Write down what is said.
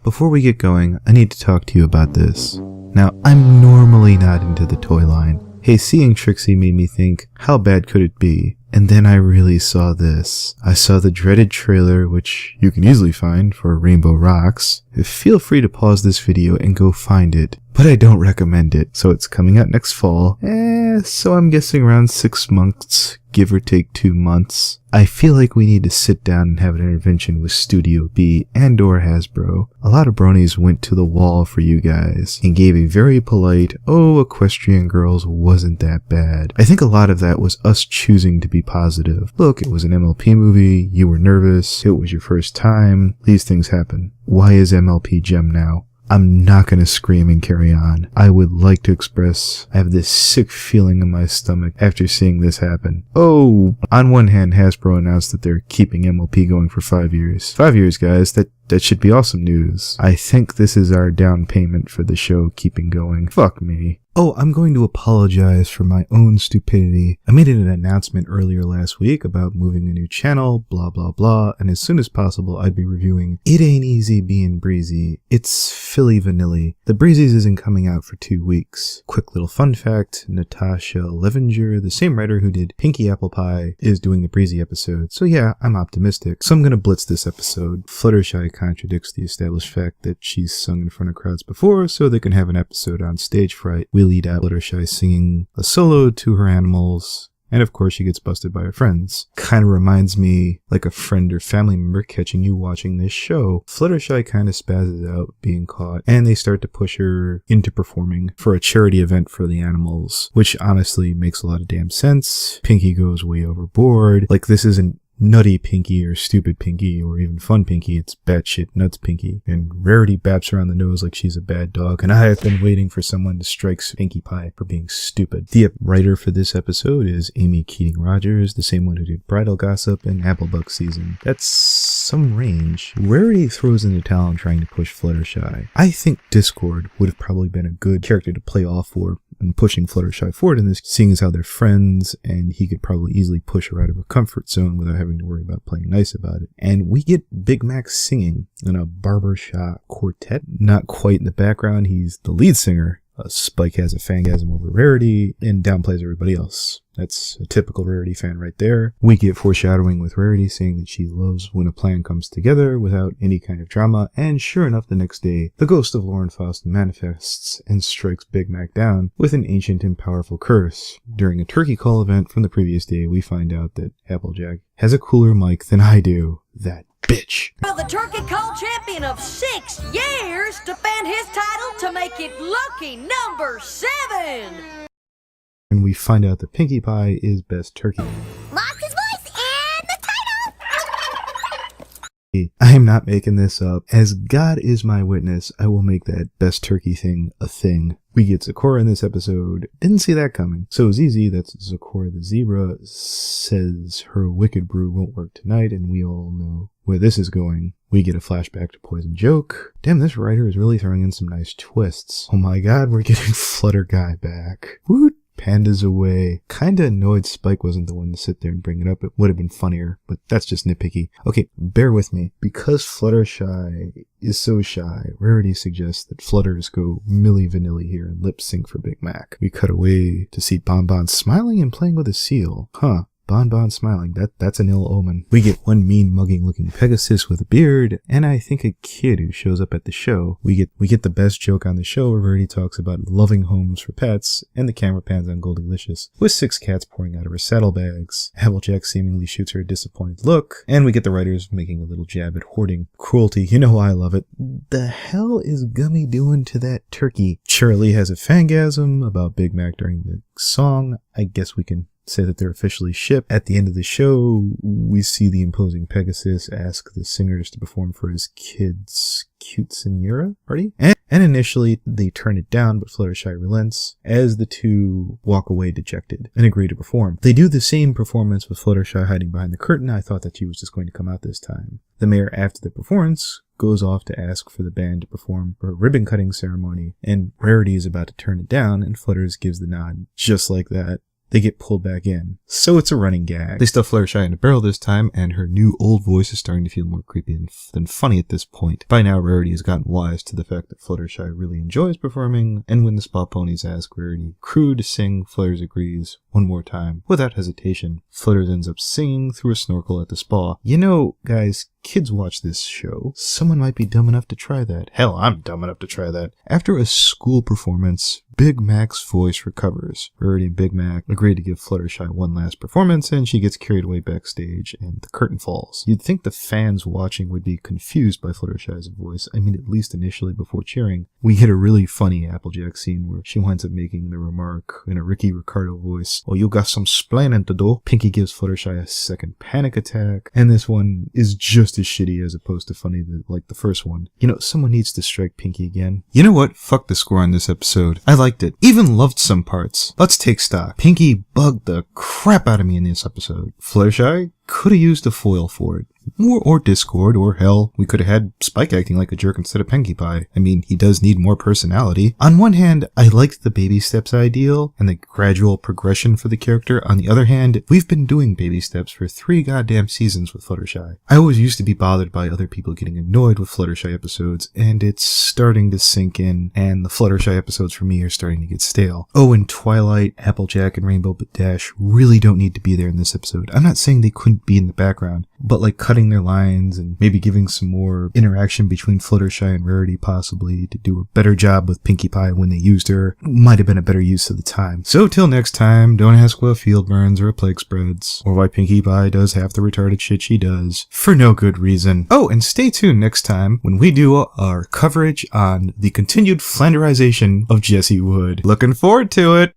Before we get going, I need to talk to you about this. Now, I'm normally not into the toy line. Hey, seeing Trixie made me think, how bad could it be? And then I really saw this. I saw the dreaded trailer, which you can easily find for Rainbow Rocks. Feel free to pause this video and go find it, but I don't recommend it. So it's coming out next fall, so I'm guessing around 6 months, give or take 2 months. I feel like we need to sit down and have an intervention with Studio B and or Hasbro. A lot of bronies went to the wall for you guys and gave a very polite, oh, Equistrian Girls wasn't that bad. I think a lot of that was us choosing to be positive. Look, it was an MLP movie, you were nervous, it was your first time, these things happen. Why is MLP Gem now? I'm not going to scream and carry on. I would like to express I have this sick feeling in my stomach after seeing this happen. Oh, on one hand, Hasbro announced that they're keeping MLP going for 5 years. 5 years, guys. That should be awesome news. I think this is our down payment for the show keeping going. Fuck me. Oh, I'm going to apologize for my own stupidity. I made an announcement earlier last week about moving a new channel, blah blah blah, and as soon as possible I'd be reviewing It Ain't Easy Being Breezy. It's Filli Vanilli. The Breezies isn't coming out for 2 weeks. Quick little fun fact, Natasha Levenger, the same writer who did Pinky Apple Pie, is doing the Breezy episode. So yeah, I'm optimistic. So I'm gonna blitz this episode. Fluttershy contradicts the established fact that she's sung in front of crowds before, so they can have an episode on Stage Fright. We lead out Fluttershy singing a solo to her animals, and of course she gets busted by her friends. Kinda reminds me like a friend or family member catching you watching this show. Fluttershy kinda spazzes out being caught, and they start to push her into performing for a charity event for the animals, which honestly makes a lot of damn sense. Pinky goes way overboard. Like, this isn't Nutty Pinky or Stupid Pinky or even Fun Pinky, it's Batshit Nuts Pinky. And Rarity baps her on the nose like she's a bad dog, and I have been waiting for someone to strike Pinkie Pie for being stupid. The writer for this episode is Amy Keating Rogers, the same one who did Bridal Gossip and Applebuck Season. That's some range. Rarity throws in the towel trying to push Fluttershy. I think Discord would have probably been a good character to play off for and pushing Fluttershy forward in this, seeing as how they're friends, and he could probably easily push her out of her comfort zone without having to worry about playing nice about it. And we get Big Mac singing in a barbershop quartet. Not quite in the background, he's the lead singer. Spike has a fangasm over Rarity and downplays everybody else. That's a typical Rarity fan right there. We get foreshadowing with Rarity saying that she loves when a plan comes together without any kind of drama, and sure enough, the next day, the ghost of Lauren Faust manifests and strikes Big Mac down with an ancient and powerful curse. During a turkey call event from the previous day, we find out that Applejack has a cooler mic than I do. That bitch. Will the turkey call champion of 6 years defend his title to make it lucky number 7? And we find out that Pinkie Pie is best turkey. Lost his voice and the title! I am not making this up. As God is my witness, I will make that best turkey thing a thing. We get Zecora in this episode. Didn't see that coming. So Zizi, that's Zecora the zebra, says her wicked brew won't work tonight, and we all know where this is going. We get a flashback to Poison Joke. Damn, this writer is really throwing in some nice twists. Oh my god, we're getting Flutter Guy back. Woot! Panda's away. Kinda annoyed Spike wasn't the one to sit there and bring it up. It would have been funnier, but that's just nitpicky. Okay, bear with me. Because Fluttershy is so shy, Rarity suggests that Flutters go Milli Vanilli here and lip sync for Big Mac. We cut away to see Bonbon smiling and playing with a seal. Huh. Bonbon smiling, that's an ill omen. We get one mean mugging looking Pegasus with a beard, and I think a kid who shows up at the show. We get the best joke on the show where Rarity talks about loving homes for pets, and the camera pans on Goldilicious, with 6 cats pouring out of her saddlebags. Applejack seemingly shoots her a disappointed look, and we get the writers making a little jab at hoarding cruelty. You know I love it. The hell is Gummy doing to that turkey? Charlie has a fangasm about Big Mac during the song. I guess we can say that they're officially shipped. At the end of the show, we see the imposing Pegasus ask the singers to perform for his kids' quinceañera party. And initially, they turn it down, but Fluttershy relents as the two walk away dejected and agree to perform. They do the same performance with Fluttershy hiding behind the curtain. I thought that she was just going to come out this time. The mayor, after the performance, goes off to ask for the band to perform for a ribbon cutting ceremony, and Rarity is about to turn it down, and Flutters gives the nod just like that. they get pulled back in. So it's a running gag. They stuff Fluttershy in a barrel this time, and her new old voice is starting to feel more creepy than funny at this point. By now, Rarity has gotten wise to the fact that Fluttershy really enjoys performing, and when the spa ponies ask Rarity crew to sing, Flutters agrees one more time. Without hesitation, Flutters ends up singing through a snorkel at the spa. You know, guys, kids watch this show. Someone might be dumb enough to try that. Hell, I'm dumb enough to try that. After a school performance, Big Mac's voice recovers. Rarity and Big Mac agree to give Fluttershy one last performance, and she gets carried away backstage, and the curtain falls. You'd think the fans watching would be confused by Fluttershy's voice. I mean, at least initially before cheering. We get a really funny Applejack scene where she winds up making the remark in a Ricky Ricardo voice, "Oh, you got some splaining to do." Pinky gives Fluttershy a second panic attack, and this one is just as shitty as opposed to funny like the first one. You know, someone needs to strike Pinky again. You know what? Fuck the score on this episode. I liked it. Even loved some parts. Let's take stock. Pinky bugged the crap out of me in this episode. Fluttershy could have used a foil for it. Or Discord, or hell, we could have had Spike acting like a jerk instead of Pinkie Pie. I mean, he does need more personality. On one hand, I liked the baby steps ideal and the gradual progression for the character. On the other hand, we've been doing baby steps for 3 goddamn seasons with Fluttershy. I always used to be bothered by other people getting annoyed with Fluttershy episodes, and it's starting to sink in, and the Fluttershy episodes for me are starting to get stale. Oh, and Twilight, Applejack, and Rainbow Dash really don't need to be there in this episode. I'm not saying they couldn't be in the background, but like cutting their lines and maybe giving some more interaction between Fluttershy and Rarity possibly to do a better job with Pinkie Pie when they used her might have been a better use of the time. So till next time, don't ask what a field burns or a plague spreads, or why Pinkie Pie does half the retarded shit she does, for no good reason. Oh, and stay tuned next time when we do our coverage on the continued Flanderization of Jessie Wood. Looking forward to it!